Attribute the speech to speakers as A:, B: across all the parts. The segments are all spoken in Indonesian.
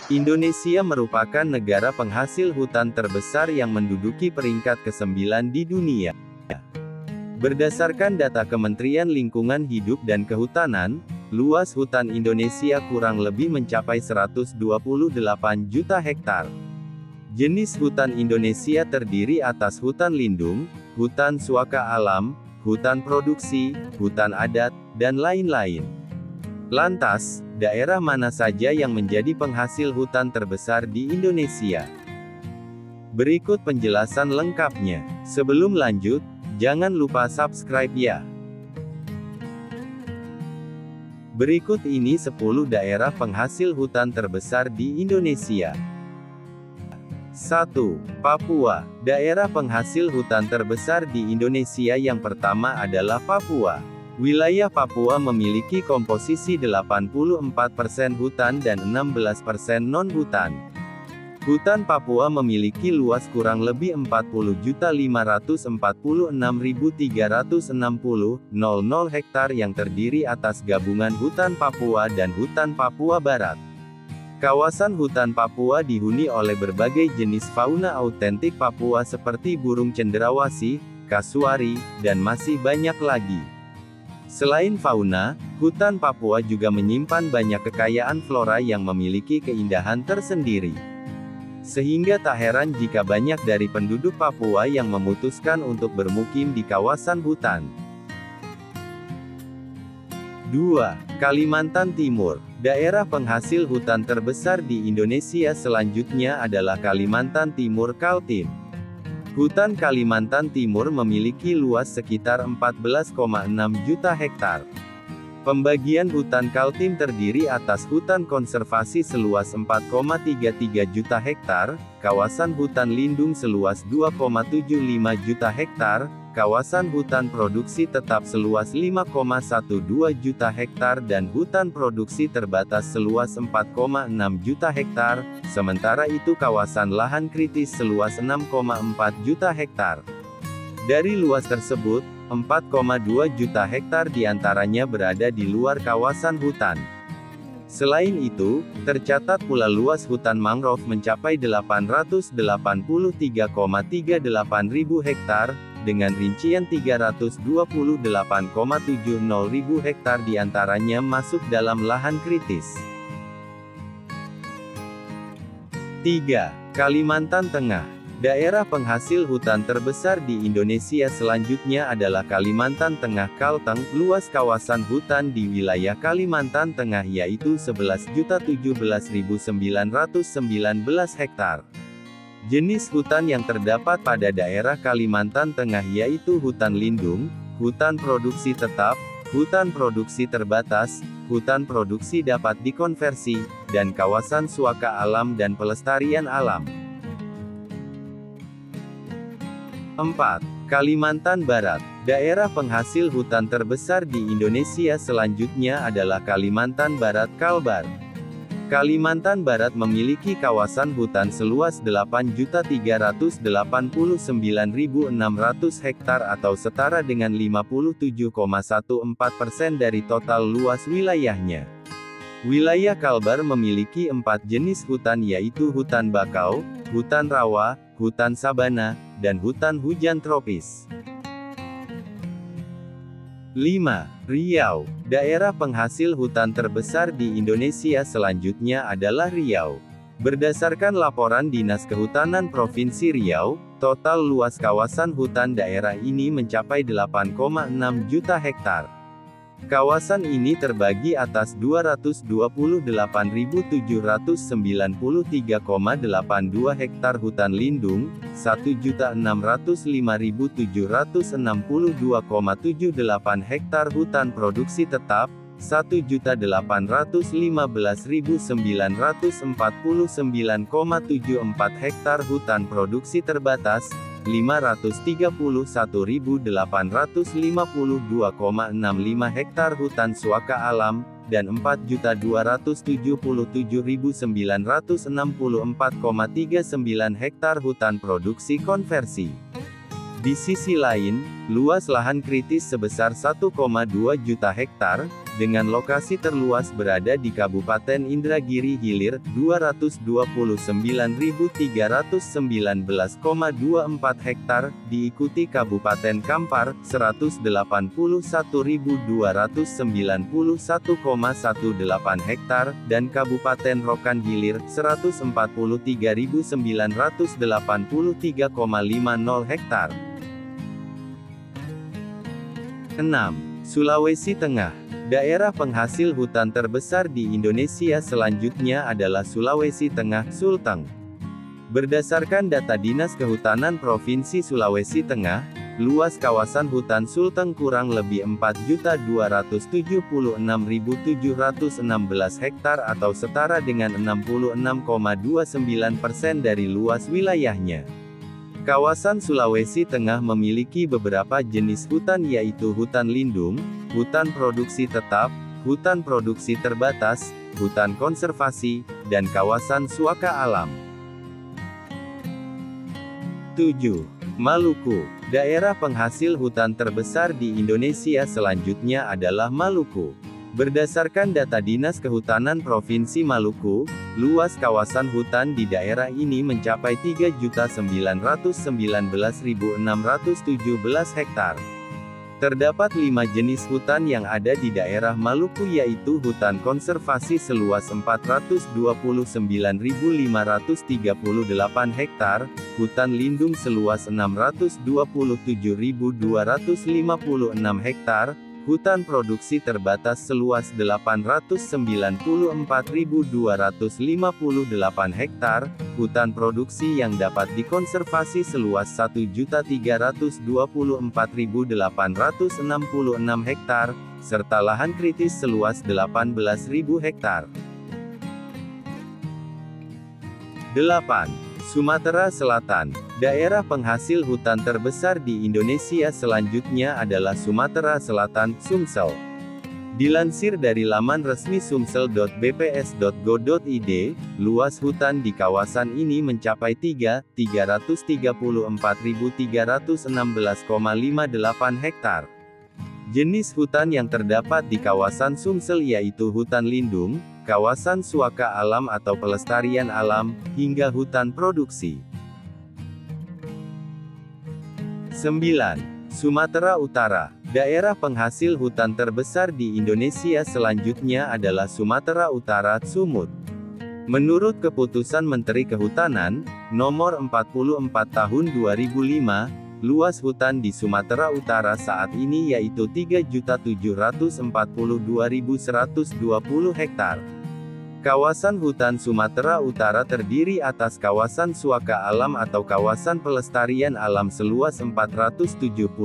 A: Indonesia merupakan negara penghasil hutan terbesar yang menduduki peringkat ke-9 di dunia. Berdasarkan data Kementerian Lingkungan Hidup dan Kehutanan, luas hutan Indonesia kurang lebih mencapai 128 juta hektar. Jenis hutan Indonesia terdiri atas hutan lindung, hutan suaka alam, hutan produksi, hutan adat, dan lain-lain. Lantas, daerah mana saja yang menjadi penghasil hutan terbesar di Indonesia? Berikut penjelasan lengkapnya. Sebelum lanjut, jangan lupa subscribe ya. Berikut ini 10 daerah penghasil hutan terbesar di Indonesia. 1. Papua. Daerah penghasil hutan terbesar di Indonesia yang pertama adalah Papua. Wilayah Papua memiliki komposisi 84% hutan dan 16% non-hutan. Hutan Papua memiliki luas kurang lebih 40.546.360,00 hektar yang terdiri atas gabungan hutan Papua dan hutan Papua Barat. Kawasan hutan Papua dihuni oleh berbagai jenis fauna autentik Papua seperti burung cendrawasih, kasuari, dan masih banyak lagi. Selain fauna, hutan Papua juga menyimpan banyak kekayaan flora yang memiliki keindahan tersendiri. Sehingga tak heran jika banyak dari penduduk Papua yang memutuskan untuk bermukim di kawasan hutan. 2. Kalimantan Timur. Daerah penghasil hutan terbesar di Indonesia selanjutnya adalah Kalimantan Timur Kaltim. Hutan Kalimantan Timur memiliki luas sekitar 14,6 juta hektar. Pembagian hutan Kaltim terdiri atas hutan konservasi seluas 4,33 juta hektar, kawasan hutan lindung seluas 2,75 juta hektar, kawasan hutan produksi tetap seluas 5,12 juta hektar dan hutan produksi terbatas seluas 4,6 juta hektar, sementara itu kawasan lahan kritis seluas 6,4 juta hektar. Dari luas tersebut, 4,2 juta hektar diantaranya berada di luar kawasan hutan. Selain itu, tercatat pula luas hutan mangrove mencapai 883,38 ribu hektar, dengan rincian 328,70 ribu hektar diantaranya masuk dalam lahan kritis. 3. Kalimantan Tengah. Daerah penghasil hutan terbesar di Indonesia selanjutnya adalah Kalimantan Tengah Kalteng. Luas kawasan hutan di wilayah Kalimantan Tengah yaitu 11.017.919 hektar. Jenis hutan yang terdapat pada daerah Kalimantan Tengah yaitu hutan lindung, hutan produksi tetap, hutan produksi terbatas, hutan produksi dapat dikonversi, dan kawasan suaka alam dan pelestarian alam. 4. Kalimantan Barat. Daerah penghasil hutan terbesar di Indonesia selanjutnya adalah Kalimantan Barat Kalbar. Kalimantan Barat memiliki kawasan hutan seluas 8.389.600 hektar atau setara dengan 57,14% dari total luas wilayahnya. Wilayah Kalbar memiliki 4 jenis hutan yaitu hutan bakau, hutan rawa, hutan sabana, dan hutan hujan tropis. 5. Riau. Daerah penghasil hutan terbesar di Indonesia selanjutnya adalah Riau. Berdasarkan laporan Dinas Kehutanan Provinsi Riau, total luas kawasan hutan daerah ini mencapai 8,6 juta hektar. Kawasan ini terbagi atas 228.793,82 hektar hutan lindung, 1.065.762,78 hektar hutan produksi tetap, 1.815.949,74 hektar hutan produksi terbatas, 531.852,65 hektar hutan suaka alam, dan 4.277.964,39 hektar hutan produksi konversi. Di sisi lain, luas lahan kritis sebesar 1,2 juta hektar, dengan lokasi terluas berada di Kabupaten Indragiri Hilir, 229.319,24 hektar, diikuti Kabupaten Kampar, 181.291,18 hektar, dan Kabupaten Rokan Hilir, 143.983,50 hektar. 6. Sulawesi Tengah. Daerah penghasil hutan terbesar di Indonesia selanjutnya adalah Sulawesi Tengah, Sulteng. Berdasarkan data Dinas Kehutanan Provinsi Sulawesi Tengah, luas kawasan hutan Sulteng kurang lebih 4.276.716 hektar atau setara dengan 66,29% dari luas wilayahnya. Kawasan Sulawesi Tengah memiliki beberapa jenis hutan yaitu hutan lindung, hutan produksi tetap, hutan produksi terbatas, hutan konservasi, dan kawasan suaka alam. 7. Maluku. Daerah penghasil hutan terbesar di Indonesia selanjutnya adalah Maluku. Berdasarkan data Dinas Kehutanan Provinsi Maluku, luas kawasan hutan di daerah ini mencapai 3.919.617 hektar. Terdapat 5 jenis hutan yang ada di daerah Maluku yaitu hutan konservasi seluas 429.538 hektar, hutan lindung seluas 627.256 hektar, hutan produksi terbatas seluas 894.258 hektar, hutan produksi yang dapat dikonservasi seluas 1.324.866 hektar, serta lahan kritis seluas 18.000 hektar. 8. Sumatera Selatan. Daerah penghasil hutan terbesar di Indonesia selanjutnya adalah Sumatera Selatan, Sumsel. Dilansir dari laman resmi sumsel.bps.go.id, luas hutan di kawasan ini mencapai 334.316,58 hektar. Jenis hutan yang terdapat di kawasan Sumsel yaitu hutan lindung, kawasan suaka alam atau pelestarian alam, hingga hutan produksi. 9. Sumatera Utara. Daerah penghasil hutan terbesar di Indonesia selanjutnya adalah Sumatera Utara, Sumut. Menurut Keputusan Menteri Kehutanan, Nomor 44 Tahun 2005, luas hutan di Sumatera Utara saat ini yaitu 3.742.120 hektar. Kawasan hutan Sumatera Utara terdiri atas kawasan suaka alam atau kawasan pelestarian alam seluas 477.070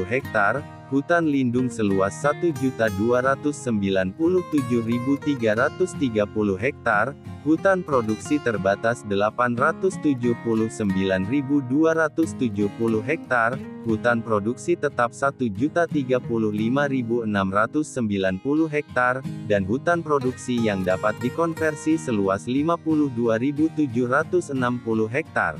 A: hektar, hutan lindung seluas 1.297.330 hektar, hutan produksi terbatas 879.270 hektar, hutan produksi tetap 1.035.690 hektar, dan hutan produksi yang dapat dikonversi seluas 52.760 hektar.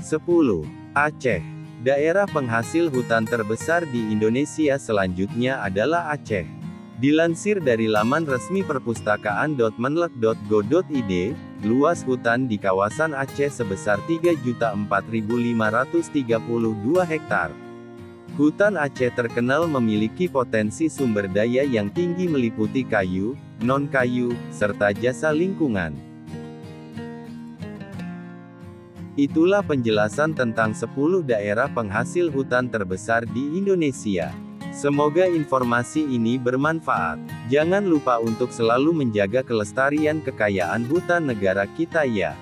A: 10. Aceh. Daerah penghasil hutan terbesar di Indonesia selanjutnya adalah Aceh. Dilansir dari laman resmi perpustakaan.menlek.go.id, luas hutan di kawasan Aceh sebesar 3.004.532 hektar. Hutan Aceh terkenal memiliki potensi sumber daya yang tinggi meliputi kayu, non-kayu, serta jasa lingkungan. Itulah penjelasan tentang 10 daerah penghasil hutan terbesar di Indonesia. Semoga informasi ini bermanfaat. Jangan lupa untuk selalu menjaga kelestarian kekayaan hutan negara kita ya.